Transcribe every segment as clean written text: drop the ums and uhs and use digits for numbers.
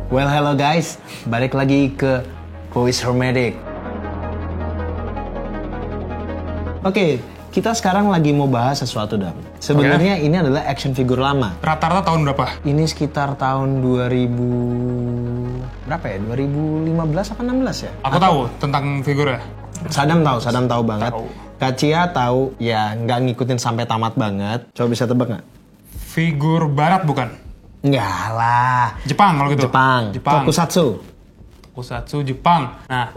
Well, hello guys, balik lagi ke Who is Hermetic. Oke, kita sekarang lagi mau bahas sesuatu, Dam. Sebenarnya ini adalah action figure lama. Rata-rata tahun berapa? Ini sekitar tahun 2000 berapa ya? 2015 apa 16 ya? Aku tahu tentang figurnya. Sadam tahu banget. Tahu. Kacia tahu, ya nggak ngikutin sampai tamat banget. Coba bisa tebak nggak? Figur barat bukan? Enggak lah. Jepang kalau gitu? Jepang. Tokusatsu. Tokusatsu Jepang. Nah,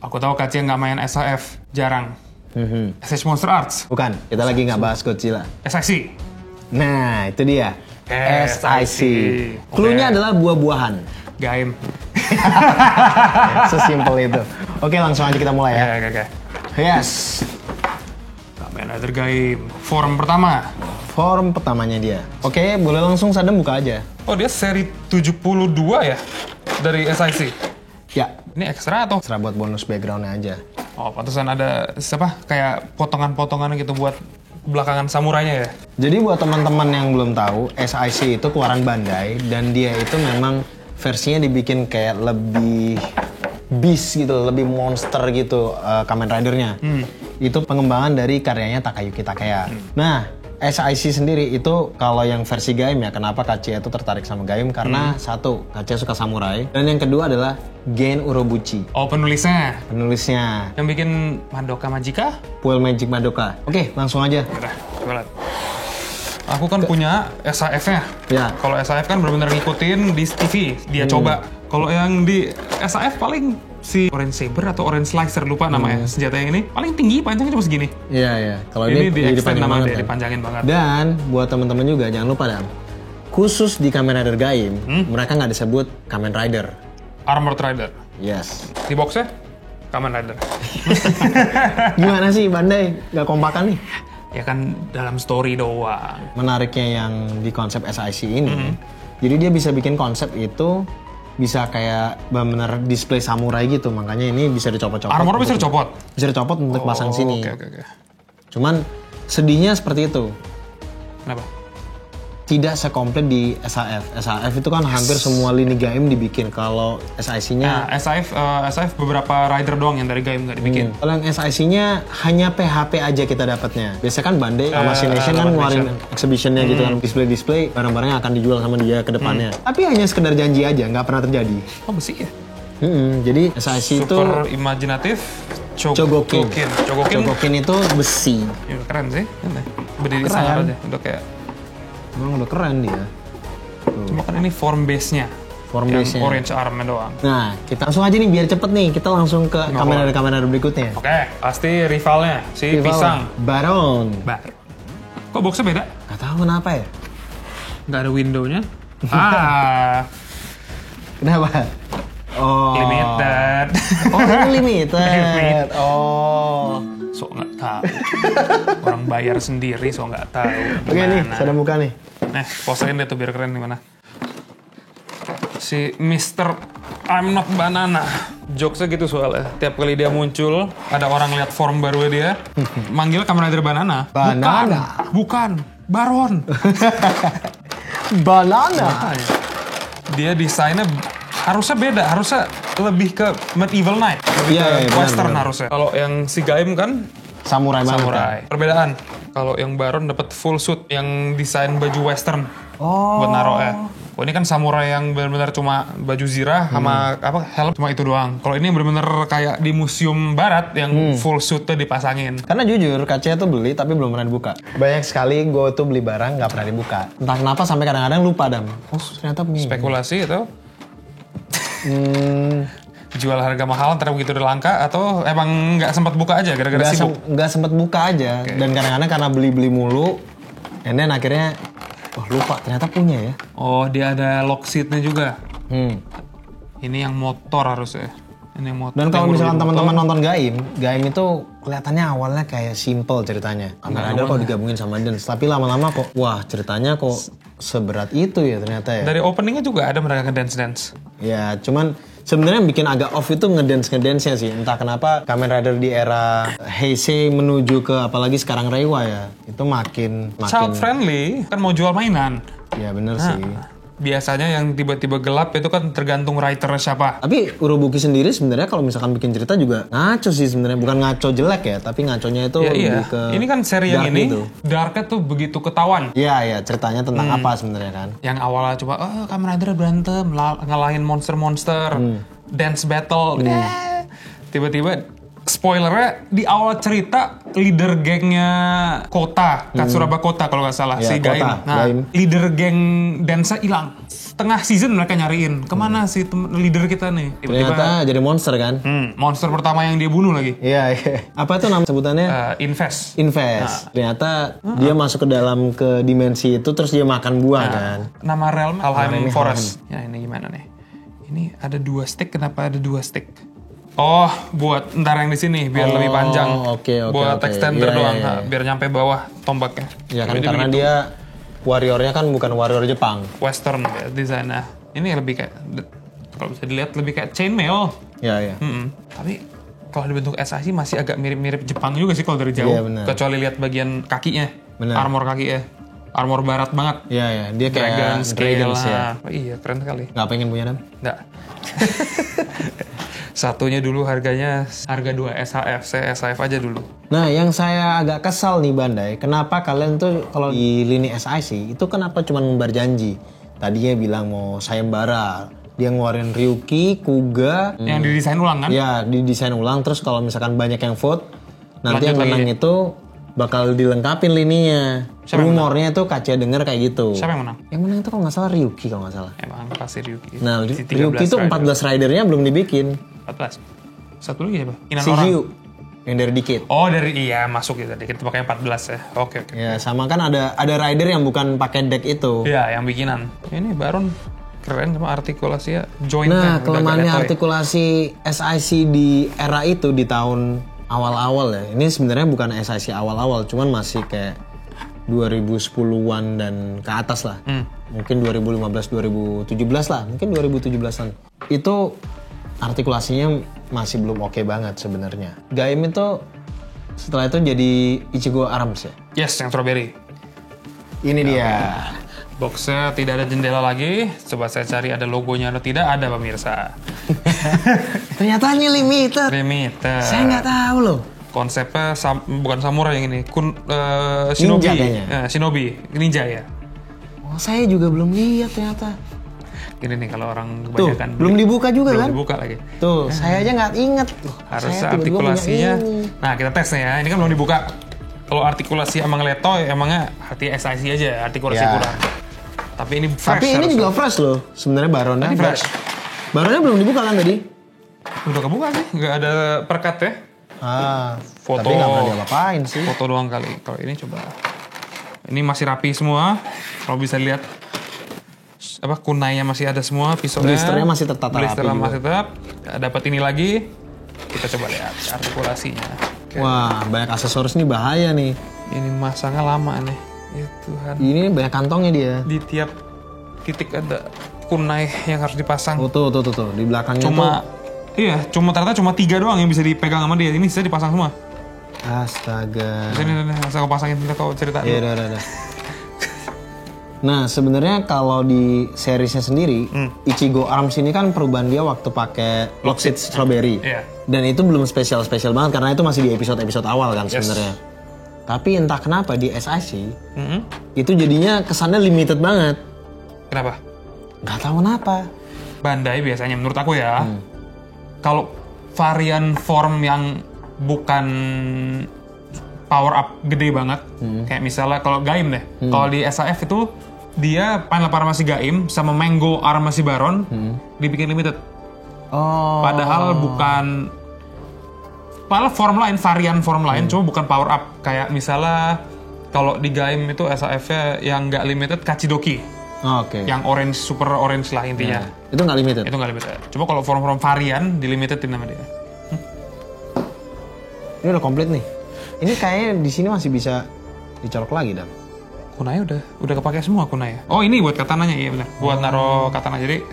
aku tahu Kacia nggak main SAF, jarang. SH Monster Arts? Bukan, kita lagi nggak bahas Godzilla. SIC? Nah, itu dia. SIC. Oke. Cluenya adalah buah-buahan. Gaim. Sesimpel itu. Oke, langsung aja kita mulai ya. Oke. Yes. Kamen Rider Gaim. Form pertama. Form pertamanya dia. Oke, boleh langsung Sadam buka aja. Oh, dia seri 72 ya? Dari SIC? Ya, Ini ekstra atau? serah buat bonus background-nya aja. Oh, pantesan ada kayak potongan-potongan gitu buat belakangan samurainya ya? Jadi buat teman-teman yang belum tahu, SIC itu keluaran Bandai dan dia itu memang versinya dibikin kayak lebih beast gitu, lebih monster gitu Kamen Rider-nya. Itu pengembangan dari karyanya Takayuki Takeya. Nah, SIC sendiri itu kalau yang versi Gaim ya, kenapa Kacia itu tertarik sama Gaim? Karena satu, Kacia suka samurai. Dan yang kedua adalah Gen Urobuchi. Oh, penulisnya. Penulisnya Yang bikin Madoka Magica? Puel Magic Madoka. Oke, langsung aja. Udah, coba lihat. Aku kan punya SAF-nya. Ya. Kalau SAF kan benar-benar ngikutin di TV, dia coba. Kalau yang di SAF paling si Orange Saber atau Orange Slicer, lupa namanya senjata yang ini. Paling tinggi, panjangnya cuma segini. Iya, iya. Kalau Ini di extend dipanjang namanya, banget, kan? dipanjangin banget. Dan buat teman-teman juga jangan lupa Dam. Khusus di Kamen Rider Gaim, mereka nggak disebut Kamen Rider. Armored Rider. Yes. Di boxnya, Kamen Rider. Gimana sih Bandai? Nggak kompakan nih? Ya kan dalam story doang. Menariknya yang di konsep SIC ini, jadi dia bisa bikin konsep itu bisa kayak benar-benar display samurai gitu, makanya ini bisa dicopot-copot. Armor bisa dicopot? Bisa dicopot untuk pasang sini. Oke. Cuman sedihnya seperti itu. Kenapa? Tidak sekomplit di SAF. SAF itu kan hampir semua lini Gaim dibikin. Kalau SIC-nya... Nah, SAF beberapa rider doang yang dari Gaim nggak dibikin. Kalau yang SIC-nya hanya PHP aja kita dapatnya. Biasanya kan Bandai sama Cination kan ngeluarin exhibition-nya gitu kan. Display-display barang-barang yang akan dijual sama dia ke depannya. Tapi hanya sekedar janji aja, nggak pernah terjadi. Oh, besi ya? Jadi SIC itu... Super imajinatif. Chogokin itu besi. Ya, keren sih. Berdiri sangar aja. Udah kayak... Emang udah keren dia. Cuma kan ini form base-nya. Form base-nya. Orange arm-nya doang. Nah, kita langsung aja nih biar cepet nih. Kita langsung ke Kamen Rider berikutnya. Oke, pasti rivalnya. Si Pisang. Baron. Kok boxnya beda? Gak tahu kenapa ya. Nggak ada window-nya. Kenapa? Oh. Limited. Oh, ini limited. Limited. Oh. So nggak tahu. Orang bayar sendiri, so nggak tahu. Oke nih, saya buka nih. Nah, posein deh tuh biar keren gimana. Si Mr. I'm not banana. Jokesnya gitu soalnya. Tiap kali dia muncul, ada orang lihat form baru dia, manggil Kamen Rider Banana. Banana. Bukan. Baron. Banana. Dia desainnya harusnya beda, harusnya lebih ke medieval knight, lebih ke western benar. Harusnya. Kalau yang si Gaim kan samurai banget. Kan? Perbedaan. Kalau yang Baron dapat full suit yang desain baju western buat naro ya. Oh, ini kan samurai yang benar-benar cuma baju zirah sama helm cuma itu doang. Kalau ini benar-benar kayak di museum barat yang full suitnya dipasangin. Karena jujur Kacia tuh beli tapi belum pernah dibuka. Banyak sekali gue tuh beli barang nggak pernah dibuka. Entah kenapa sampai kadang-kadang lupa Dam. Oh ternyata punya. Spekulasi itu. Jual harga mahal ntar begitu udah langka atau emang nggak sempat buka aja gara-gara sibuk? Nggak sempat buka aja. Dan kadang-kadang karena beli mulu, and then akhirnya lupa ternyata punya ya. Oh, dia ada lock seatnya juga. Ini yang motor harusnya. Ini motor. Dan kalau misalkan teman-teman nonton Gaim itu kelihatannya awalnya kayak simple ceritanya. Kamen Rider kok digabungin sama dance, tapi lama-lama kok wah ceritanya kok seberat itu ya ternyata ya. Dari openingnya juga ada mereka ngedance-dance. Ya, cuman sebenarnya yang bikin agak off itu ngedance-nya sih. Entah kenapa Kamen Rider di era Heisei menuju ke apalagi sekarang Reiwa ya. Itu makin Child friendly, kan mau jual mainan. Ya bener sih. Biasanya yang tiba-tiba gelap itu kan tergantung writer siapa. Tapi Urobuki sendiri sebenarnya kalau misalkan bikin cerita juga ngaco sih sebenarnya. Bukan ngaco jelek ya, tapi ngaconya itu lebih ke ini kan seri yang ini, gitu. darknya tuh begitu ketahuan. Iya, ceritanya tentang apa sebenarnya kan? Yang awalnya coba, Kamen Rider berantem, ngalahin monster-monster, dance battle. Tiba-tiba spoilernya di awal cerita leader gengnya Kota, Katsuraba Kota kalau nggak salah, Ya, si Gaim. Kota, Nah, Gaim. leader geng dance hilang. Tengah season mereka nyariin, kemana si leader kita nih? Ternyata jadi monster kan? Monster pertama yang dia bunuh lagi. Iya. Apa itu nama sebutannya? Invest. Invest. Ternyata dia masuk ke dimensi itu terus dia makan buah kan? Nama realm Alheim Alheim Forest. Ya ini gimana nih? Ini ada 2 stick, kenapa ada 2 stick? Oh, buat ntar yang di sini biar lebih panjang. Oke. Buat extender Iya, doang, iya. Nah, biar nyampe bawah tombaknya. Ya kan Jadi karena begitu. dia warriornya kan bukan warrior Jepang. Western ya, desainnya. Ini lebih kayak kalau bisa dilihat lebih kayak chainmail. Iya. Tapi kalau dibentuk SIC masih agak mirip-mirip Jepang juga sih kalau dari jauh. Iya, benar. Kecuali lihat bagian kakinya, Benar. armor kakinya, armor barat banget. Iya. Dia kayak Dragon scale Dragons ya. Oh, iya, keren sekali. Nggak pengen punya dan? Nggak. Satunya dulu harga 2 SHF, saya SHF aja dulu. Nah, yang saya agak kesal nih Bandai, kenapa kalian tuh kalau di lini SIC itu kenapa cuma membar janji? Tadinya bilang mau sayembara, dia ngeluarin Ryuki, Kuga, Yang didesain ulang kan? ya didesain ulang, terus kalau misalkan banyak yang vote, nanti Lanjut yang lagi. menang itu bakal dilengkapin lininya. Siapa yang Rumornya tuh Kacia denger kayak gitu. Siapa yang menang? Yang menang itu kalau nggak salah Ryuki kalau nggak salah. Emang pasti Ryuki. Nah, Si 13 Ryuki tuh rider. 14 ridernya belum dibikin. 14. Satu lagi apa? Inan Si orang. Hyu yang dari dikit. Oh, iya masuk ya tadi. Kita pakai 14 ya. Oke. Ya, sama kan ada rider yang bukan pakai deck itu. Iya, yang bikinan. Ini Baron keren sama artikulasinya joint. Nah, kelemahannya artikulasi SIC di era itu di tahun awal-awal ya. Ini sebenarnya bukan SIC awal-awal, cuman masih kayak 2010-an dan ke atas lah. Mungkin 2015, 2017 lah. Mungkin 2017-an. Itu artikulasinya masih belum oke banget sebenarnya. Gaim itu setelah itu jadi Ichigo Arms ya. Yes, yang strawberry. Ini dia. Boxnya tidak ada jendela lagi. Coba saya cari ada logonya atau tidak. Ada pemirsa. Ternyata ini limited. Limited. Saya nggak tahu loh. Konsepnya bukan samurai yang ini. Shinobi. Ninja kayaknya. Shinobi. Ninja ya. Oh, saya juga belum lihat ternyata. Ini nih kalau orang Tuh, kebanyakan belum dibuka juga belum kan? dibuka lagi. Tuh, saya aja nggak inget. Harusnya Saya tiba-tiba punya artikulasinya. ini. Nah, kita tes nih ya. Ini kan belum dibuka. Kalau artikulasi emang letoy, emangnya hati SIC aja, artikulasi Ya. kurang. Tapi ini fresh. Tapi ini harusnya. juga fresh loh. Sebenarnya Baronnya Ini fresh. Baronnya belum dibuka kan tadi? Udah kebuka sih, nggak ada perkat ya. Tapi Foto. nggak pernah diapa-apain sih. Foto doang kali. Kalau ini coba. Ini masih rapi semua. Kalau bisa lihat apa kunainya masih ada semua, pisaunya. Blisternya masih tertata rapi Blisternya juga. masih tetap. Dapat ini lagi. Kita coba lihat artikulasinya. Oke. Wah, banyak aksesoris nih bahaya nih. Ini masangnya lama nih. Ya Tuhan. Ini banyak kantongnya dia. Di tiap titik ada kunai yang harus dipasang. Oh, tuh. Di belakangnya Cuma ternyata cuma 3 doang yang bisa dipegang sama dia. Ini bisa dipasang semua. Astaga. Sini, asal kau pasangin kita kau cerita. Iya, udah. Nah, sebenarnya kalau di seriesnya sendiri, Ichigo Arms ini kan perubahan dia waktu pakai Lockseed Strawberry. Iya. Dan itu belum spesial banget karena itu masih di episode-episode awal kan sebenarnya. Tapi entah kenapa di SIC itu jadinya kesannya limited banget. Kenapa? Nggak tahu kenapa. Bandai biasanya menurut aku ya, kalau varian form yang bukan power up gede banget, kayak misalnya kalau Gaim deh, kalau di SAF itu dia Final Armasi Gaim sama Mango Armasi Baron dibikin limited. Oh. Padahal bukan, padahal form lain, varian form lain, cuma bukan power up. Kayak misalnya kalau di Gaim itu SAF-nya yang nggak limited Kachidoki. Oke. Yang orange, super orange lah intinya. Itu nggak limited? Itu nggak limited. Cuma kalau form-form varian, di limitedin nama dia. Ini udah komplit nih. Ini kayaknya di sini masih bisa dicolok lagi, Dan. Kunai udah kepake semua kunai. Oh ini buat katananya, iya benar. Buat naro katana. Jadi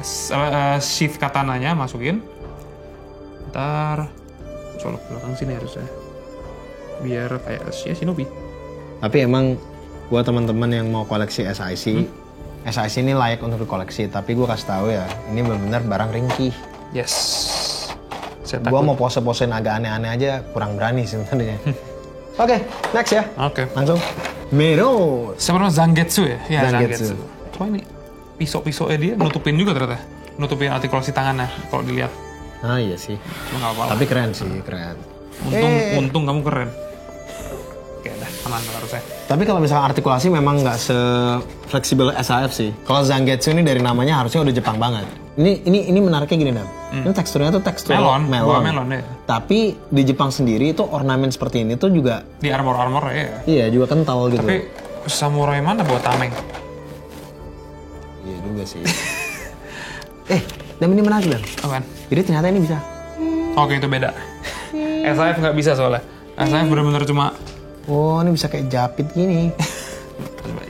sheath katananya masukin. Ntar colok belakang sini harusnya. Biar kayak shinobi. Tapi emang buat teman-teman yang mau koleksi SIC, SIC ini layak untuk dikoleksi. Tapi gue kasih tahu ya, ini benar-benar barang ringkih. Yes. Gue mau pose-posein agak aneh-aneh aja, kurang berani sebenarnya. Oke, next ya. Oke. Langsung. Mero. Sebenarnya Zangetsu ya? Iya, Zangetsu. Cuma ini pisau-pisaunya dia nutupin juga ternyata. Nutupin artikulasi tangannya kalau dilihat. Ah iya sih. Cuma nggak apa-apa. Tapi keren sih, keren. Untung kamu keren. Oke, dah aman harusnya. Tapi kalau misalnya artikulasi memang nggak se-fleksibel SAF sih. Kalau Zangetsu ini dari namanya harusnya udah Jepang banget. Ini menariknya gini, Dan. Ini teksturnya tuh tekstur Melon ya. Tapi di Jepang sendiri itu ornamen seperti ini tuh juga Di armor ya. iya juga kental gitu. Tapi samurai mana buat tameng? Iya juga sih. Dan ini menarik, Dan. Apaan? Jadi ternyata ini bisa. Oke, itu beda. SAF nggak bisa soalnya. SAF bener-bener cuma Oh, ini bisa kayak japit gini.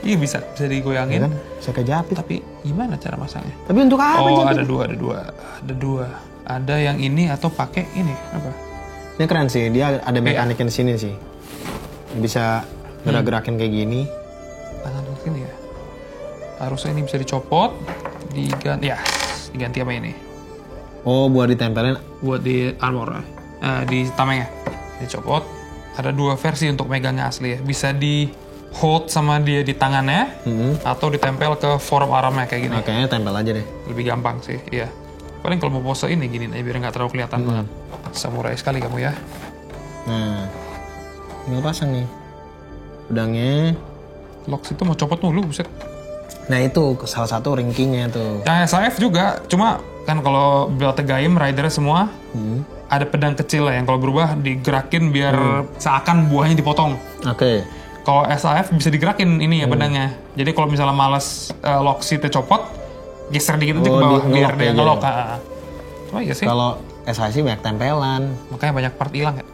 iya bisa digoyangin. Ya kan? Bisa kayak japit. Tapi gimana cara masangnya? Tapi untuk apa Oh, japit? ada dua. Ada yang ini atau pakai ini apa? Ini keren sih, dia ada mekaniknya di sini sih. Bisa gerak-gerakin kayak gini. Tangan sini ya. Harusnya ini bisa dicopot, diganti apa ini? Oh, buat ditempelin. Buat di armor, di tamengnya. Dicopot. Ada dua versi untuk megangnya asli ya. Bisa di hold sama dia di tangannya, atau ditempel ke forearm-nya kayak gini. Nah, kayaknya tempel aja deh. Lebih gampang sih, iya. Paling kalau mau pose ini gini aja biar nggak terlalu kelihatan banget. Samurai sekali kamu ya. Nah, tinggal pasang nih. Pedangnya. Locks itu mau copot mulu, buset. Nah, itu salah satu rankingnya tuh. Yang SAF juga, cuma kan kalau belt Gaim, ridernya semua, ada pedang kecil lah yang kalau berubah digerakin biar seakan buahnya dipotong. Oke. Kalau SAF bisa digerakin ini ya pedangnya. Jadi kalau misalnya males lock seatnya copot, geser dikit aja ke bawah biar dia ngelok. Cuma iya sih. Kalau SIC banyak tempelan. Makanya banyak part hilang ya.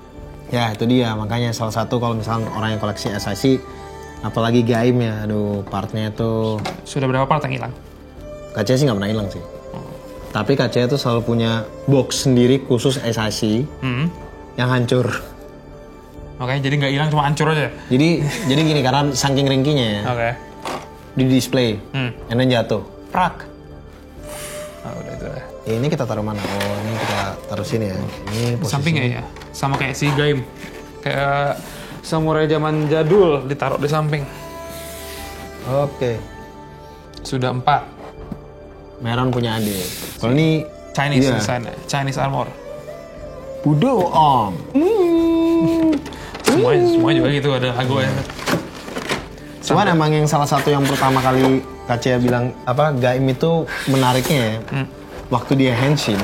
Ya, itu dia. Makanya salah satu kalau misalnya orang yang koleksi SIC, apalagi Gaim ya, aduh partnya tuh. Sudah berapa part yang hilang? KC sih nggak pernah hilang sih. Tapi KC tuh selalu punya box sendiri khusus SIC yang hancur. Makanya jadi nggak hilang, cuma hancur aja. Jadi gini, karena saking ringkinya ya, Oke. di display, and then jatuh, prak. Oh, udah itu ya. Ya, ini kita taruh mana? Oh, ini kita taruh sini ya. Ini posisi. Sampingnya ya, sama kayak si Gaim. Kayak samurai zaman jadul ditaruh di samping. Oke. Sudah 4. Meron punya adik. Kalau ini Chinese iya. design, Chinese armor. Budo Om. Semuanya juga gitu ada lagu ya. Cuman emang yang salah satu yang pertama kali Kacia bilang apa Gaim itu menariknya ya. Waktu dia henshin,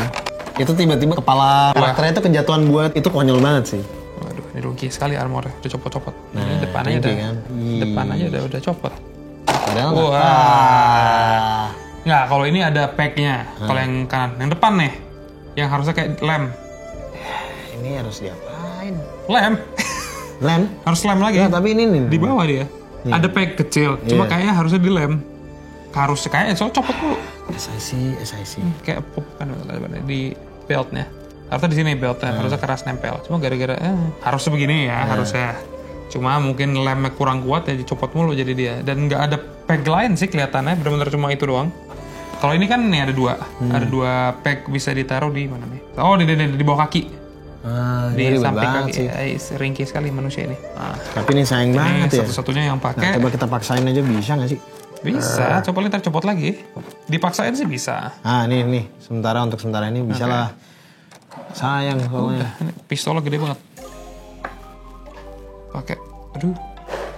itu tiba-tiba kepala karakternya itu kejatuhan buat itu konyol banget sih. Waduh, ini rugi sekali armornya, udah copot-copot. Nah, Ini depannya rugi udah, kan? depannya udah copot. Padahal Wah. Nggak, kalau ini ada packnya. Kalau yang kanan, yang depan nih, yang harusnya kayak lem. Ini harus diapain? Lem, Lem? harus lem lagi. Ya, tapi ini nih. Di bawah dia. Ada pack kecil, cuma Iya. kayaknya harusnya dilem. Harusnya kayaknya, soalnya copot dulu. SIC. Kayak pop kan di beltnya. Harusnya di sini beltnya, harusnya keras nempel. Cuma gara-gara harusnya begini ya, harusnya. Cuma mungkin lemnya kurang kuat ya dicopot mulu jadi dia. Dan nggak ada pack lain sih kelihatannya, benar-benar cuma itu doang. Kalau ini kan nih ada dua pack bisa ditaruh di mana nih? Oh di bawah kaki. Di Ini ribet samping banget kaki. sih. Ringkih sekali manusia ini. Nah, Tapi ini sayang ini banget ya. satu-satunya yang Nah, pakai. coba kita paksain aja bisa nggak sih? Bisa, coba ntar copot lagi. Dipaksain sih bisa. Ah, nih. Untuk sementara ini bisa lah. Sayang soalnya. Ini pistolnya gede banget. Pakai. Aduh.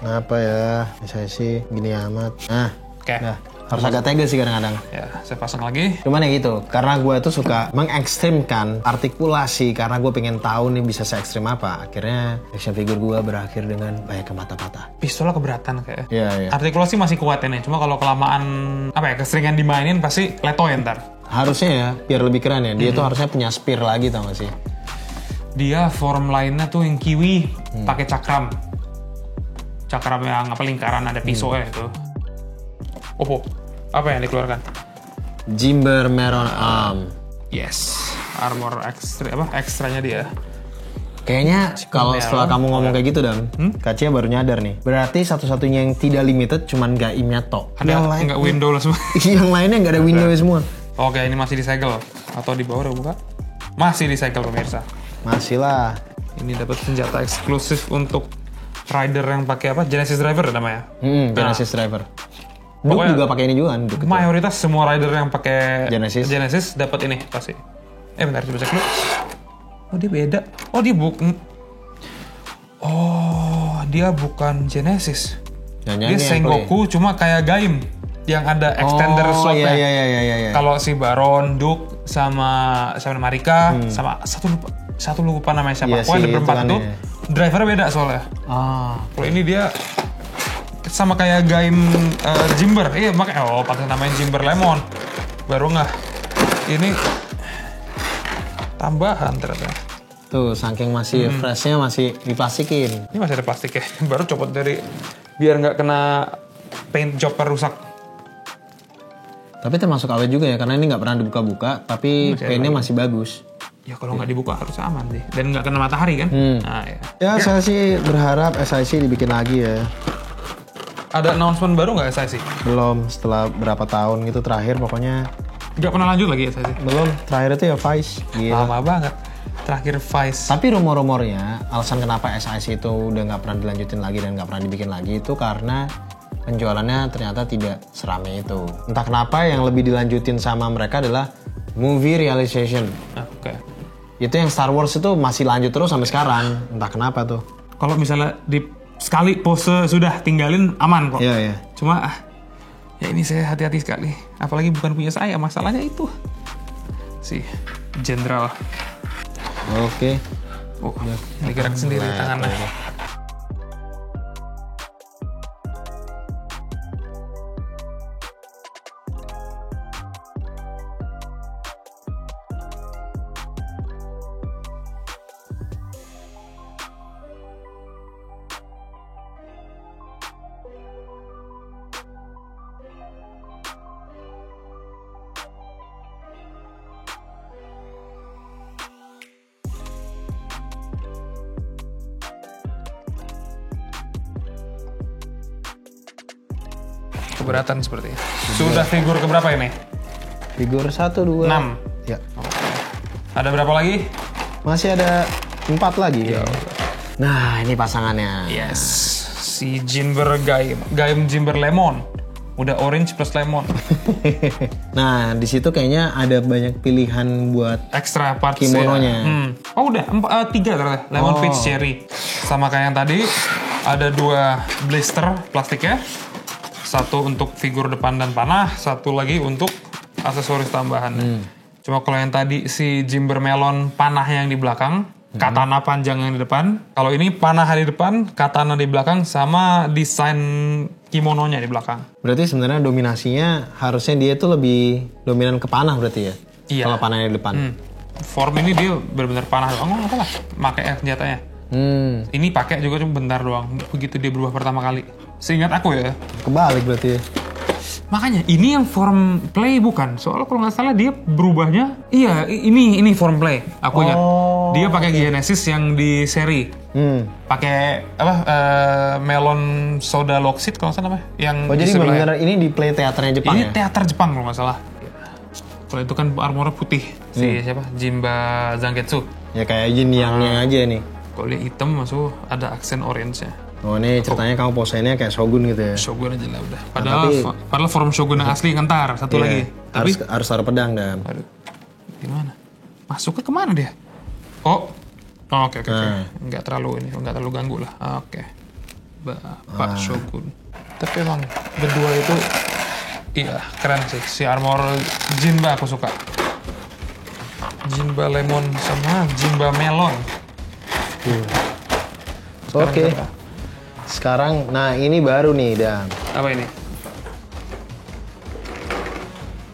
Kenapa ya? Saya sih gini amat. Nah, Oke. dah. Harus agak tega sih kadang-kadang. Ya, saya pasang lagi. Cuman ya gitu, karena gue tuh suka mengekstrimkan artikulasi karena gue pengen tahu nih bisa se-ekstrim apa. Akhirnya action figure gue berakhir dengan banyak mata patah. Pistolnya keberatan kayak. Iya, iya. Artikulasi masih kuat ini, cuma kalau kelamaan keseringan dimainin pasti letoy ntar. Harusnya ya, biar lebih keren ya. Dia tuh harusnya punya spear lagi tau gak sih? Dia form lainnya tuh yang kiwi pakai cakram. Cakram yang lingkaran ada pisaunya itu. Opo, apa yang dikeluarkan? Jimber Meron Arm. Yes, armor ekstranya dia. Kayaknya kalau setelah kamu ngomong kayak gitu Dan, Kacia baru nyadar nih. Berarti satu-satunya yang tidak limited cuman gaimnya tok. Ada nggak window lah semua. Yang lainnya nggak ada window semua. Oke, ini masih disegel atau di bawah udah buka? Masih disegel pemirsa. Masih lah. Ini dapat senjata eksklusif untuk rider yang pakai Genesis Driver namanya. Genesis Driver. Duke juga pakai ini juga kan. Mayoritas semua rider yang pakai Genesis dapat ini pasti. Bentar coba cek dulu. Oh dia beda. Oh dia dia bukan Genesis. Dia Sengoku cuma kayak Gaim yang ada extender slotnya. Iya. Kalau si Baron, Duke sama Marika sama satu lupa namanya siapa. Pokoknya ada berempat tuh. Drivernya beda soalnya. Kalau ini dia sama kayak Gaim Jimber. Iya makanya patut namanya Jimber Lemon. Baru nggak. Ini tambahan ternyata. Tuh saking masih freshnya masih diplastikin. Ini masih ada plastik ya. Baru copot dari biar nggak kena paint job rusak. Tapi termasuk awet juga ya karena ini nggak pernah dibuka-buka. Tapi paintnya masih bagus. Ya kalau nggak dibuka harus aman deh. Dan nggak kena matahari kan. Nah, ya saya sih berharap SIC dibikin lagi ya. Ada announcement baru nggak SIC? Belum, setelah berapa tahun gitu terakhir pokoknya. Nggak pernah lanjut lagi SIC? Belum, terakhir itu ya Vice. Gila. Lama banget. Terakhir Vice. Tapi rumor-rumornya, alasan kenapa SIC itu udah nggak pernah dilanjutin lagi dan nggak pernah dibikin lagi itu karena penjualannya ternyata tidak seramai itu. Entah kenapa yang lebih dilanjutin sama mereka adalah movie realization. Oke. Itu yang Star Wars itu masih lanjut terus sampai sekarang. Entah kenapa tuh. Kalau misalnya sekali pose sudah tinggalin aman kok. Iya. Cuma ya ini saya hati-hati sekali. Apalagi bukan punya saya, masalahnya itu si Jenderal. Oke. Ini gerak sendiri tangannya. Keberatan sepertinya. Sudah figur keberapa ini? Figur 1, 2, 6. Ya. Ada berapa lagi? Masih ada 4 lagi. Ya. Nah, ini pasangannya. Yes. Si Jimber Gaim Jimber Lemon. Udah orange plus lemon. Nah, di situ kayaknya ada banyak pilihan buat extra parts kimononya. Ya. Oh, udah 3 ternyata. Lemon peach cherry. Sama kayak yang tadi, ada 2 blister plastiknya. Satu untuk figur depan dan panah, satu lagi untuk aksesoris tambahan. Cuma kalau yang tadi si Jimber Melon panahnya yang di belakang, katana panjang yang di depan. Kalau ini panah di depan, katana di belakang, sama desain kimononya di belakang. Berarti sebenarnya dominasinya harusnya dia itu lebih dominan ke panah berarti ya? Iya. Kalau panahnya di depan. Form ini dia benar-benar panah doang. Nggak apa-apa, pakai senjatanya. Ini pakai juga cuma bentar doang. Begitu dia berubah pertama kali. Seingat aku ya. Kebalik berarti ya. Makanya ini yang form play bukan. Soalnya kalau nggak salah dia berubahnya. Iya, ini form play. Aku ingat. Dia pakai Genesis yang di seri. Pakai melon soda loxit kalau nggak salah namanya. Yang jadi benar-benar ini di play teaternya Jepang ini ya? Ini teater Jepang kalau nggak salah. Kalau itu kan armornya putih. Si siapa? Jimba Zangetsu. Ya kayak yin yang-nya aja nih. Kalau dia hitam masuk ada aksen orange-nya. Oh ini ceritanya kamu posenya kayak Shogun gitu ya? Shogun aja lah udah. Padahal form Shogun yang asli ngentar satu lagi. Tapi harus taruh pedang dan. Aduh, gimana? Masuk ke kemana dia? Oke. Nggak terlalu ganggu lah. Oke. Bapak Shogun. Tapi emang berdua itu Iya, keren sih. Si armor Jinba aku suka. Jinba lemon sama Jinba melon. Oke. Sekarang, nah ini baru nih, Dan. Apa ini?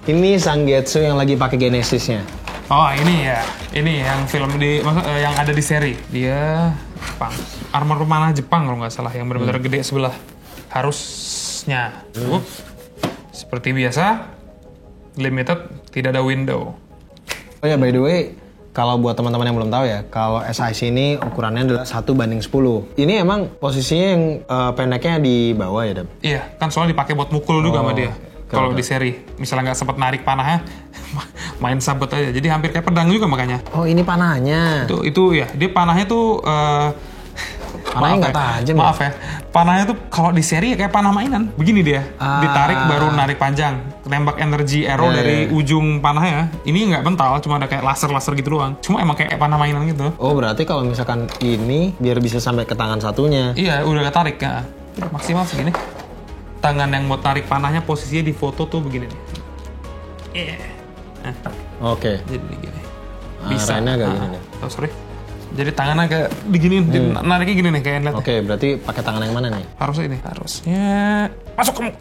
Ini Zangetsu yang lagi pakai Genesisnya. Oh ini ya, ini yang film yang ada di seri. Dia Jepang, armor pemanah Jepang kalau nggak salah, yang benar-benar gede sebelah. Harusnya. Seperti biasa, limited, tidak ada window. Oh ya, by the way, kalau buat teman-teman yang belum tahu ya, kalau SIC ini ukurannya adalah 1:10. Ini emang posisinya yang pendeknya di bawah ya, Dap? Iya, kan soalnya dipakai buat mukul juga sama dia. Kalau keren. di seri, misalnya nggak sempat narik panahnya, main sabut aja. Jadi hampir kayak pedang juga makanya. Oh, ini panahnya. Itu ya, dia panahnya tuh Panahnya nggak tajam. Maaf ya, panahnya tuh kalau di seri ya kayak panah mainan. Begini dia, ditarik baru narik panjang. Nembak energi arrow dari ujung panahnya. Ini nggak bental, cuma ada kayak laser-laser gitu doang. Cuma emang kayak panah mainan gitu. Oh, berarti kalau misalkan ini biar bisa sampai ke tangan satunya. Iya, udah ketarik ya. Maksimal segini. Tangan yang mau tarik panahnya posisinya di foto tuh begini nih. Iya. Nah, Oke. jadi gini. Bisa. Agak gini nih. Oh, sorry. Jadi tangannya kayak diginiin, nariknya gini nih kayak lihat. Oke, berarti pakai tangan yang mana nih? Harusnya ini. Harusnya masuk kamu.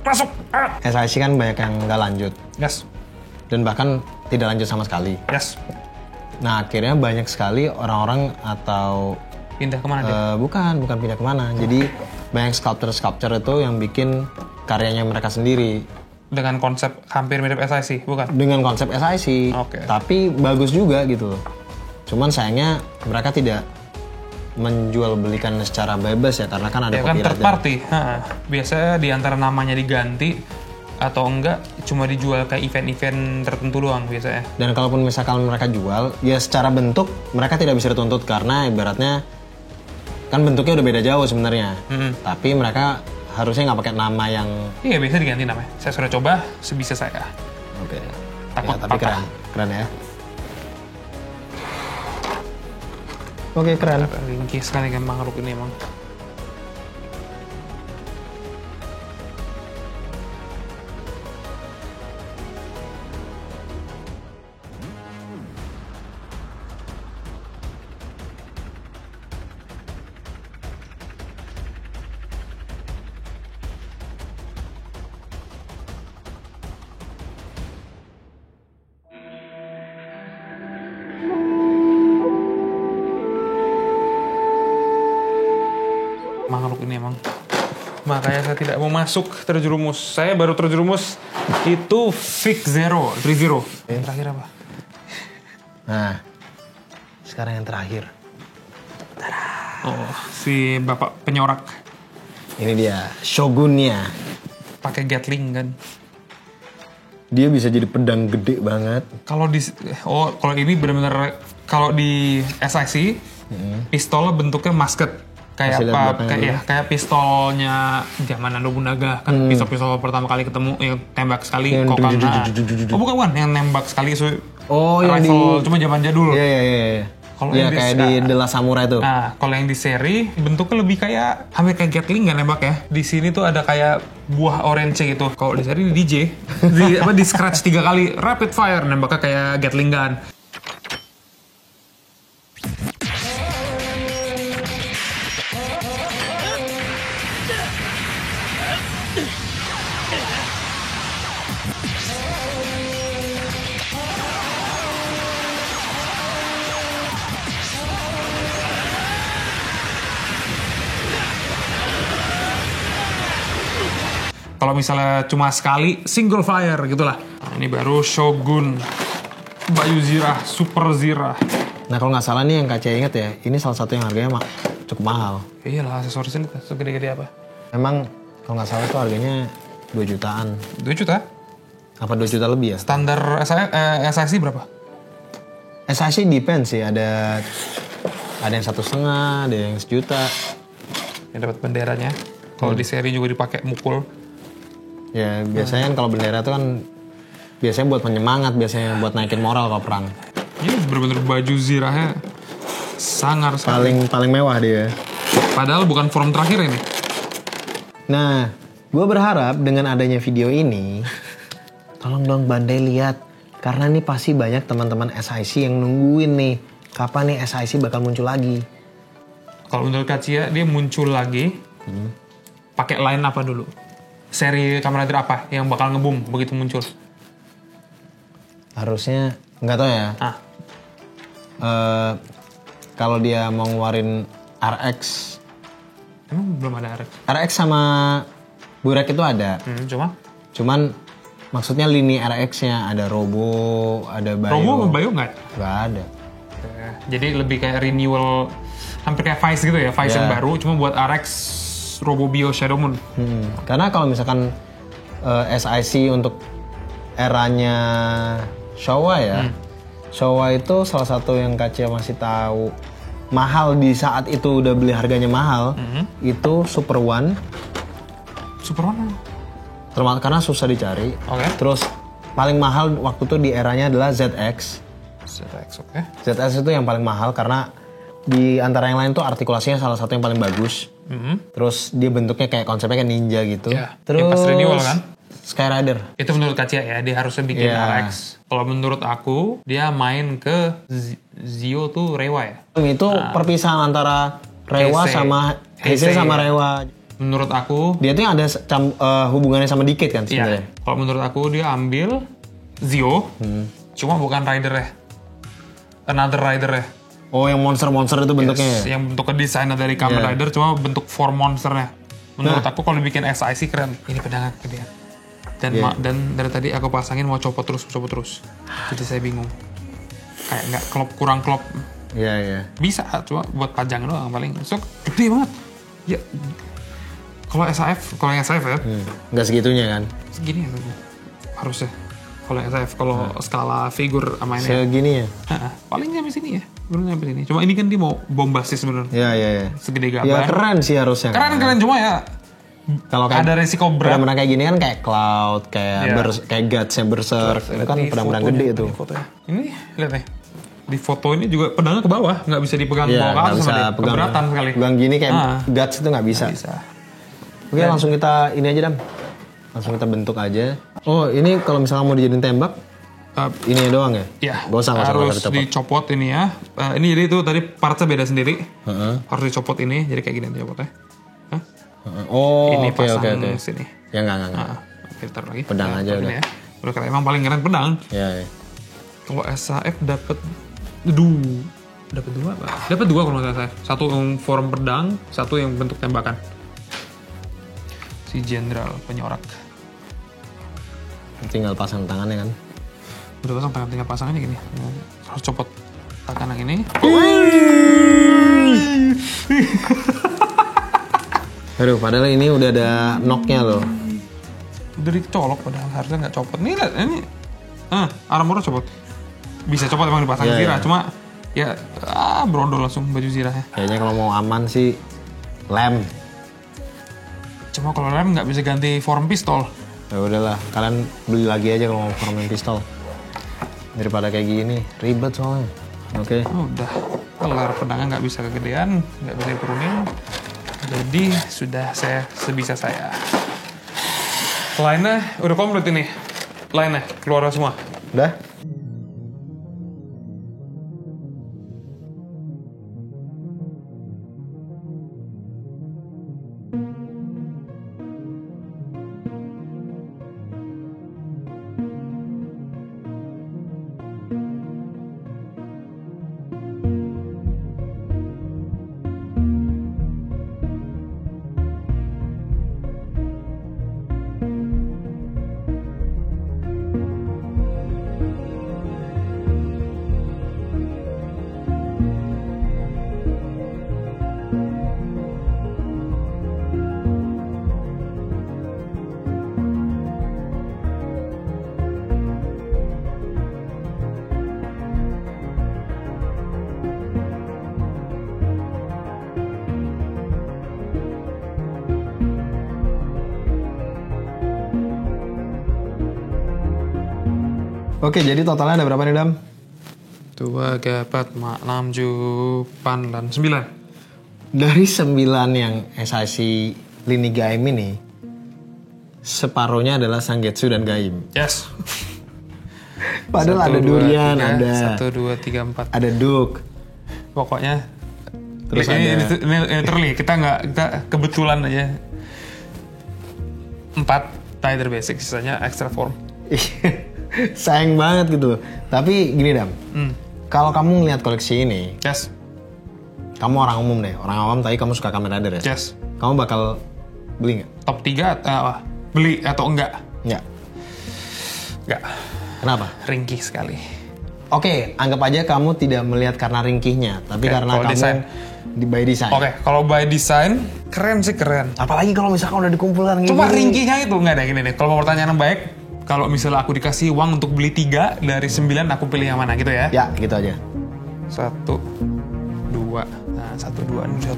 Masuk. SIC kan banyak yang nggak lanjut. Yes. Dan bahkan tidak lanjut sama sekali. Yes. Nah, akhirnya banyak sekali orang-orang atau Pindah kemana dia? bukan pindah kemana. Jadi banyak sculptor itu yang bikin karyanya mereka sendiri. Dengan konsep hampir mirip SIC, bukan? Dengan konsep SIC. Oke. Tapi bagus juga gitu loh. Cuman sayangnya mereka tidak menjual belikan secara bebas ya, karena kan ada Ya kan copyright. third party. Biasanya di antara namanya diganti atau enggak cuma dijual kayak event-event tertentu doang biasanya. Dan kalaupun misalkan mereka jual, ya secara bentuk mereka tidak bisa dituntut karena ibaratnya kan bentuknya udah beda jauh sebenarnya. Tapi mereka harusnya nggak pakai nama yang. Iya, biasa diganti namanya. Saya sudah coba sebisa saya. Oke. Takut Ya, tapi patah. keren ya. Oke, keren. Ringkih sekali kan makhluk ini emang. Makhluk ini emang. Makanya saya tidak mau masuk terjerumus. Saya baru terjerumus itu Fix Zero, 3-0. Yang terakhir apa? Nah, sekarang yang terakhir. Oh, si bapak penyorak. Ini dia, Shogunnya. Pakai Gatling kan. Dia bisa jadi pedang gede banget. Kalau kalau ini benar-benar kalau di SIC pistolnya bentuknya musket. Kayak Masih lihat belakangnya kayak pistolnya zaman Nobunaga kan, pistol pertama kali ketemu yang tembak sekali Yang kokang. Oh bukan yang nembak sekali yang rifle cuma zaman jadul. Iya. Kalau Iya, yang kayak di The Last Samurai tuh. Nah, kalau yang di seri bentuknya lebih kayak hampir kayak Gatling nggak nembak ya. Di sini tuh ada kayak buah orange gitu. Kalau di seri di DJ di scratch 3 kali rapid fire nembaknya kayak Gatling gun. Kalau misalnya cuma sekali, single fire gitulah. Nah, ini baru Shogun Bayu Zirah, Super Zirah. Nah, kalau nggak salah nih yang Kaca inget ya, ini salah satu yang harganya cukup mahal. Iyalah, aksesorisnya segede-gede apa? Emang kalau nggak salah tuh harganya 2 jutaan. 2 juta? Apa 2 juta lebih ya? Standar SIC berapa? SIC depend sih, ada yang 1,5, ada yang 1 juta. Yang dapat benderanya. Kalau di seri juga dipakai mukul. Ya, biasanya kan kalau bendera tuh kan biasanya buat penyemangat, biasanya buat naikin moral kalau perang. Ini bener-bener baju zirahnya sangar sekali. Paling mewah dia. Padahal bukan form terakhir ini. Nah, Gue berharap dengan adanya video ini, tolong dong Bandai lihat. Karena nih pasti banyak teman-teman SIC yang nungguin nih, kapan nih SIC bakal muncul lagi. Kalau menurut Kak Cia, dia muncul lagi, pakai line apa dulu? Seri Kamen Rider apa yang bakal nge-boom begitu muncul? Harusnya, nggak tahu ya. Kalau dia mau ngeluarin RX. Emang belum ada RX? RX sama Burek itu ada. Cuman maksudnya lini RX-nya ada Robo, ada Bayo. Robo sama Bayo nggak? Nggak ada. Jadi lebih kayak renewal, hampir kayak Vice gitu ya, Vice yang baru, cuma buat RX Robo Bio Shadow Moon. Karena kalau misalkan SIC untuk eranya Showa ya, Showa itu salah satu yang Kacia masih tahu mahal di saat itu udah beli harganya mahal, itu Super One. Super One? Karena susah dicari. Terus paling mahal waktu itu di eranya adalah ZX. ZX, oke. ZX itu yang paling mahal karena di antara yang lain tuh artikulasinya salah satu yang paling bagus. Terus dia bentuknya kayak konsepnya kayak ninja gitu. Terus pas renewal kan? Skyrider. Itu menurut Kacia ya, dia harusnya bikin RX. Kalau menurut aku, dia main ke Zio tuh Rewa ya? Itu perpisahan antara Rewa sama Heisei sama Rewa. Menurut aku, dia tuh yang ada hubungannya sama Decade kan sebenarnya. Iya. Kalau menurut aku dia ambil Zio, cuma bukan rider ya. Another rider ya. Oh, yang monster-monster itu bentuknya ya? Yang bentuknya desainnya dari Kamen Rider, cuma bentuk form monsternya. Menurut aku kalau dibikin SIC keren. Ini pedangnya kegedean. Dan dari tadi aku pasangin mau copot terus. Jadi saya bingung. Kayak nggak kurang klop. Iya. Bisa, cuma buat pajang doang paling. So, gede banget. Ya, kalau yang SAF ya. Nggak segitunya kan? Segini ya harusnya. Kalau SAF, kalau skala figur sama ini. Segini ya? Paling sampai sini ya. Baru sampai sini. Cuma ini kan dia mau bombastis sebenarnya. Iya. Segede gambar. Ya keren sih harusnya. Keren cuma ya. Kalau ada resiko berat. Pedang-pedang kayak gini kan kayak Cloud, kayak Guts-nya Berserk. Itu kan pedang-pedang gede itu. Ini lihat nih. Di foto ini juga pedangnya ke bawah, nggak bisa dipegang ke bawah sama dia. Keberatan sekali. Pegang gini kayak Guts itu nggak bisa. Oke, langsung kita ini aja, Dam. Langsung kita bentuk aja. Oh, ini kalau misalnya mau dijadiin tembak, ini doang ya? Iya. Gak usah harus dicopot ini ya. Ini jadi itu tadi partnya beda sendiri. Harus dicopot ini, jadi kayak gini dicopotnya. Oh, ini oke. sini. Ya enggak. Oke, taruh lagi. Pedang aja udah. Ya. Udah keren, emang paling keren pedang. Iya. Kalau SAF dapat dua, Pak. Dapat dua kalau nggak salah. Satu yang form pedang, satu yang bentuk tembakan. Si Jenderal Penyorak. Tinggal pasang tangannya kan. Udah pasang tangan, tinggal pasangnya gini. Harus copot tangan yang ini. Aduh, padahal ini udah ada knocknya loh. Udah dicolok padahal harusnya nggak copot. Nih lihat ini. Armornya copot. Bisa copot emang dipasang Zira, cuma ya brodol langsung baju Zirahnya. Kayaknya kalau mau aman sih lem. Cuma kalau lem nggak bisa ganti form pistol. Ya udahlah, kalian beli lagi aja kalau mau formin pistol. Daripada kayak gini, ribet soalnya. Oke. Udah, kelar pedangnya nggak bisa kegedean, nggak bisa diturunin. Jadi sudah saya sebisa saya. Lainnya udah komplit ini. Lainnya keluar semua. Udah? Oke, jadi totalnya ada berapa nih, Dam? 2, 3, 4, 5, 6, 7, 8, 9. Dari 9 yang SIC Lini Gaim ini, separuhnya adalah Zangetsu dan Gaim. Yes. Padahal 1, ada 2, durian, 3, ada 1, 2, 3, 4. ada duk. Pokoknya Terus ini ada literally kita kebetulan aja 4 Rider basic, sisanya extra form. Sayang banget gitu. Tapi gini Dam, kalau kamu ngeliat koleksi ini, Yes. kamu orang umum deh, orang awam tadi kamu suka Kamen Rider ya? Yes. Kamu bakal beli nggak? Top 3 beli atau enggak? Nggak. Enggak. Kenapa? Ringkih sekali. Oke, anggap aja kamu tidak melihat karena ringkihnya, tapi Oke, karena kalau kamu desain. by design. Oke, kalau by design keren sih keren. Apalagi kalau misalkan udah dikumpulkan gini. Cuma ringkihnya itu nggak ada gini nih. Kalau mau pertanyaan yang baik, kalau misalnya aku dikasih uang untuk beli 3 dari 9, aku pilih yang mana gitu ya? Ya, gitu aja. 1, 2, nah 1,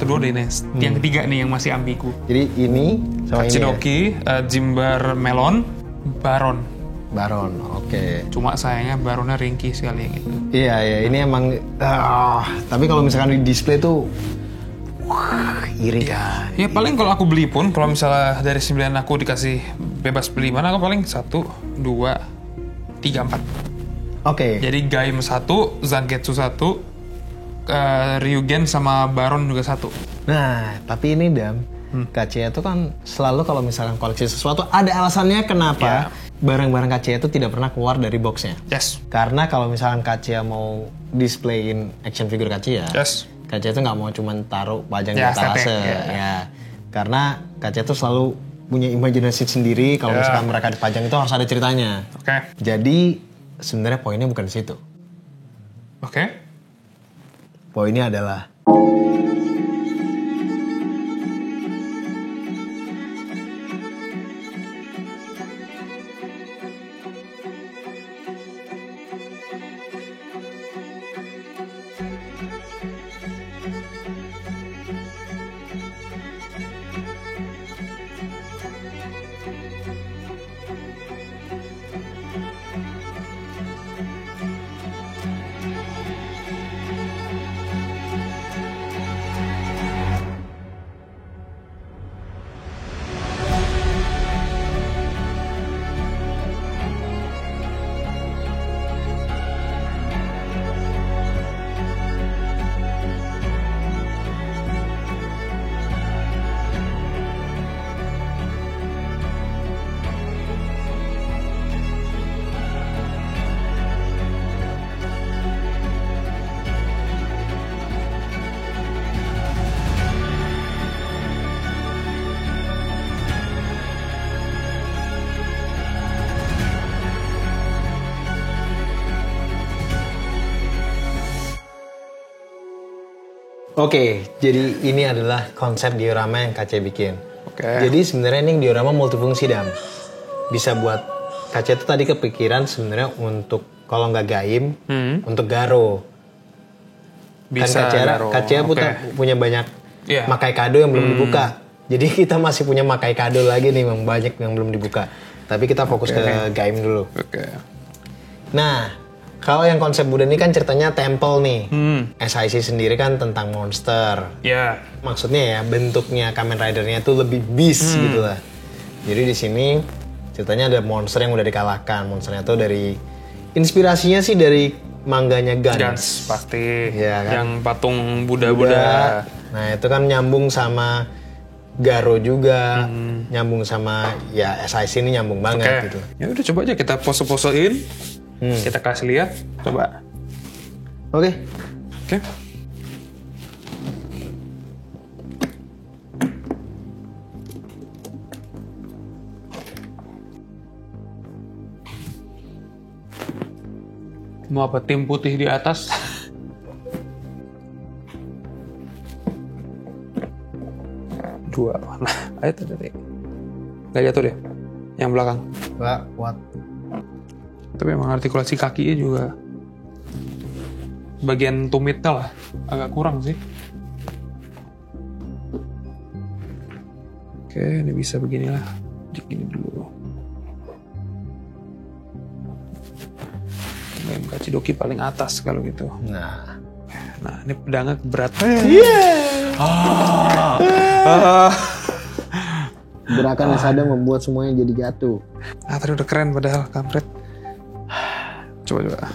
2 deh nih. Yang ketiga nih yang masih ambigu. Jadi ini sama ini ya? Hachidoki, Jimbar Melon, Baron. Baron, oke. Cuma sayangnya Baronnya ringkih sekali yang itu. Iya, ya ini emang. Tapi kalau misalkan di display tuh, iri kan. Ya paling kalau aku beli pun, kalau misalnya dari 9 aku dikasih bebas beli mana, aku paling 1, 2, 3, 4. Oke. Jadi Gaim 1, Zangetsu 1, Ryugen sama Baron juga 1. Nah, tapi ini Dam, KCA itu kan selalu kalau misalkan koleksi sesuatu ada alasannya kenapa barang-barang KCA itu tidak pernah keluar dari boxnya. Yes. Karena kalau misalkan KCA mau displayin action figure KCA, Yes. KCA itu nggak mau cuman taruh pajang di Ya, etalase, estetik, ya. Karena KCA itu selalu punya imajinasi sendiri kalau misalkan mereka dipajang itu harus ada ceritanya. Oke. Jadi sebenarnya poinnya bukan di situ. Oke. Poinnya adalah Oke, jadi ini adalah konsep diorama yang KC bikin. Oke. Jadi sebenarnya ini diorama multifungsi Dam. Bisa buat KC itu tadi kepikiran sebenarnya untuk kalau nggak Gaim, untuk Garo. Bisa Kan Garo. KC punya banyak Iya. makai kado yang belum dibuka. Jadi kita masih punya makai kado lagi nih yang banyak yang belum dibuka. Tapi kita fokus ke Gaim dulu. Oke. Nah, kalau yang konsep Buddha ini kan ceritanya temple nih. SIC sendiri kan tentang monster. Ya. Maksudnya ya bentuknya Kamen Rider-nya tuh lebih beast gitu lah. Jadi di sini ceritanya ada monster yang udah dikalahkan. Monsternya tuh dari inspirasinya sih dari mangganya Gans. Gans pasti. Iya kan? Yang patung Buddha-Buddha. Nah itu kan nyambung sama Garo juga, nyambung sama ya SIC ini nyambung banget gitu. Ya udah coba aja kita pose-posein. Kita kasih lihat. Coba. Oke. Oke. Mau apa tim putih di atas? Dua. Nah, ayo tadi. Gak jatuh deh. Yang belakang. Mbak, kuat. Tapi emang artikulasi kakinya juga bagian tumitnya lah agak kurang sih. Oke, ini bisa beginilah. Gini dulu. Hachidoki paling atas kalau gitu. Nah, ini pedangnya berat. Gerakan Sada membuat semuanya jadi jatuh. Tadi udah keren padahal, kampret. Coba.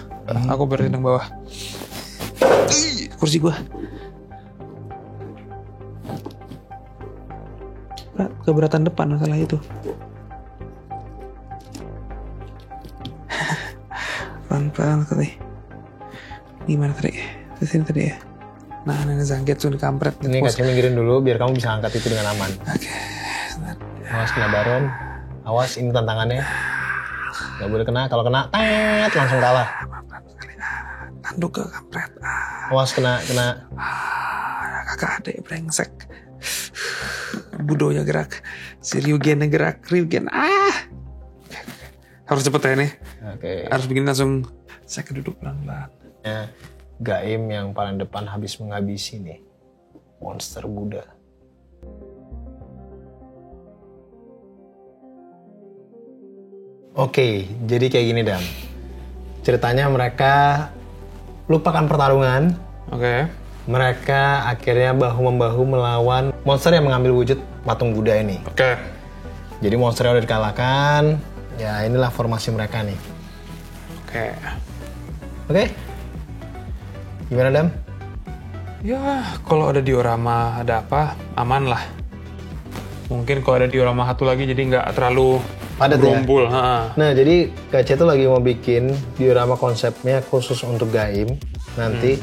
Aku berhenti bawah. Kursi gua. Keberatan depan masalah itu. Pelan-pelan tadi. Gimana tadi? Di sini tadi ya. Nah, ini Zangetsu di kampret. Ini kasih minggirin dulu biar kamu bisa angkat itu dengan aman. Oke. Awas kena baron. Awas ini tantangannya. Gak boleh kena. Kalau kena, langsung kalah. Tanduk ke kampret. Awas kena. Kakak adek brengsek. Budonya gerak. Si Ryugennya gerak. Harus cepet ya nih. Oke. Harus bikin langsung. Saya keduduk pelan-pelan. Gaim yang paling depan habis menghabisi nih. Monster Buddha. Oke, jadi kayak gini Dam. Ceritanya mereka lupakan pertarungan. Oke. Mereka akhirnya bahu-membahu melawan monster yang mengambil wujud patung Buddha ini. Oke. Jadi monsternya udah dikalahkan. Ya inilah formasi mereka nih. Oke. Gimana Dam? Ya, kalau ada diorama ada apa, aman lah. Mungkin kalau ada diorama satu lagi jadi nggak terlalu Padat ya? berumpul. Nah, jadi KC tuh lagi mau bikin diorama konsepnya khusus untuk Gaim nanti.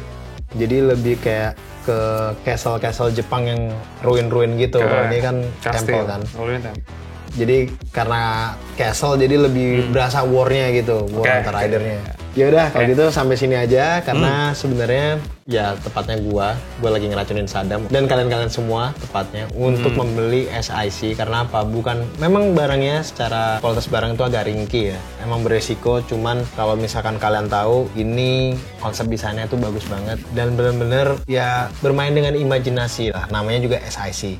Jadi lebih kayak ke castle-castle Jepang yang ruin-ruin gitu. Kalau ini kan temple kan. Kalau ini temple. Jadi karena castle jadi lebih berasa war-nya gitu, war antar ridernya. Ya udah kalau gitu sampai sini aja karena sebenarnya ya tepatnya gua lagi ngeracunin Sadam dan kalian-kalian semua tepatnya untuk membeli SIC karena apa? Bukan memang barangnya secara kualitas barang itu agak ringkih ya. Emang beresiko cuman kalau misalkan kalian tahu ini konsep desainnya tuh bagus banget dan bener-bener ya bermain dengan imajinasi lah. Namanya juga SIC.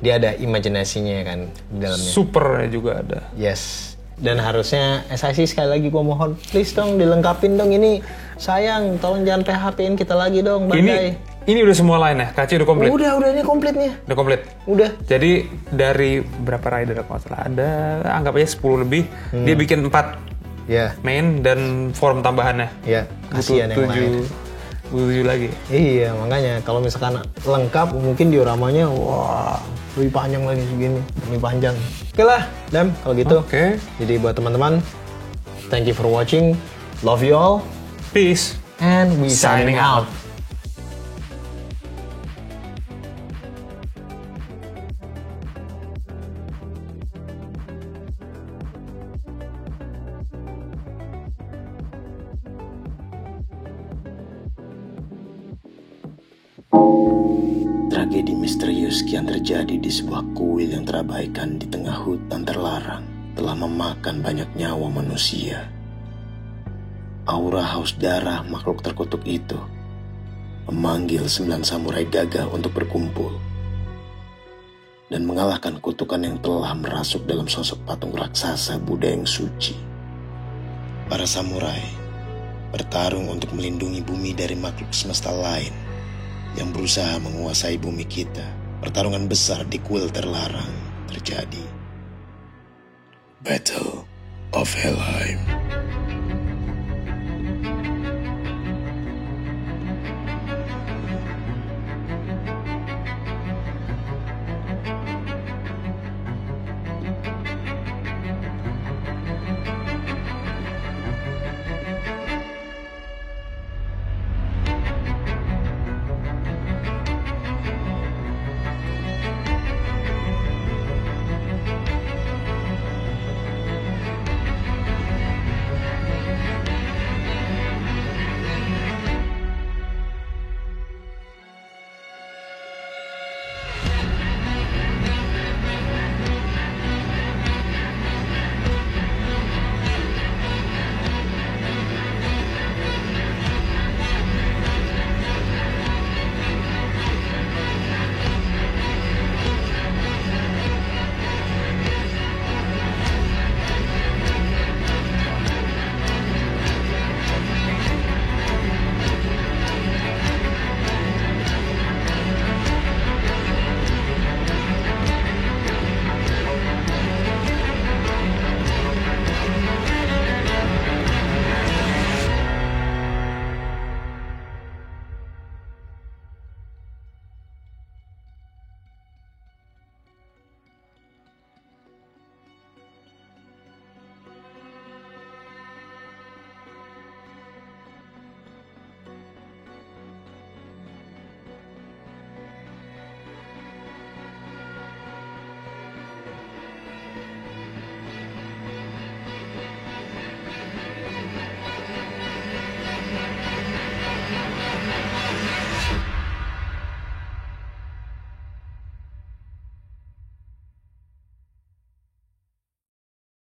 Dia ada imajinasinya kan di dalamnya. Supernya juga ada. Yes. Dan harusnya SIC sekali lagi gue mohon, please dong dilengkapin dong ini. Sayang, tolong jangan PHP-in kita lagi dong, Bandai. Ini udah semua line ya? KC udah komplit? Udah ini komplitnya. Udah komplit? Udah. Jadi dari berapa rider kalau salah? Ada anggap aja 10 lebih. Dia bikin 4 main dan form tambahannya. Iya, kasihan yang lain. 7 lagi. Iya, makanya kalau misalkan lengkap mungkin dioramanya wah lebih panjang lagi segini, lebih panjang. Oke lah, Dam, kalau gitu. Oke. Jadi buat teman-teman, thank you for watching. Love you all. Peace. And we signing out. Tragedi misterius kian terjadi di sebuah kuil yang terabaikan di tengah hutan terlarang telah memakan banyak nyawa manusia. Aura haus darah makhluk terkutuk itu memanggil 9 samurai gagah untuk berkumpul dan mengalahkan kutukan yang telah merasuk dalam sosok patung raksasa Buddha yang suci. Para samurai bertarung untuk melindungi bumi dari makhluk semesta lain yang berusaha menguasai bumi kita. Pertarungan besar di kuil terlarang terjadi. Battle of Helheim.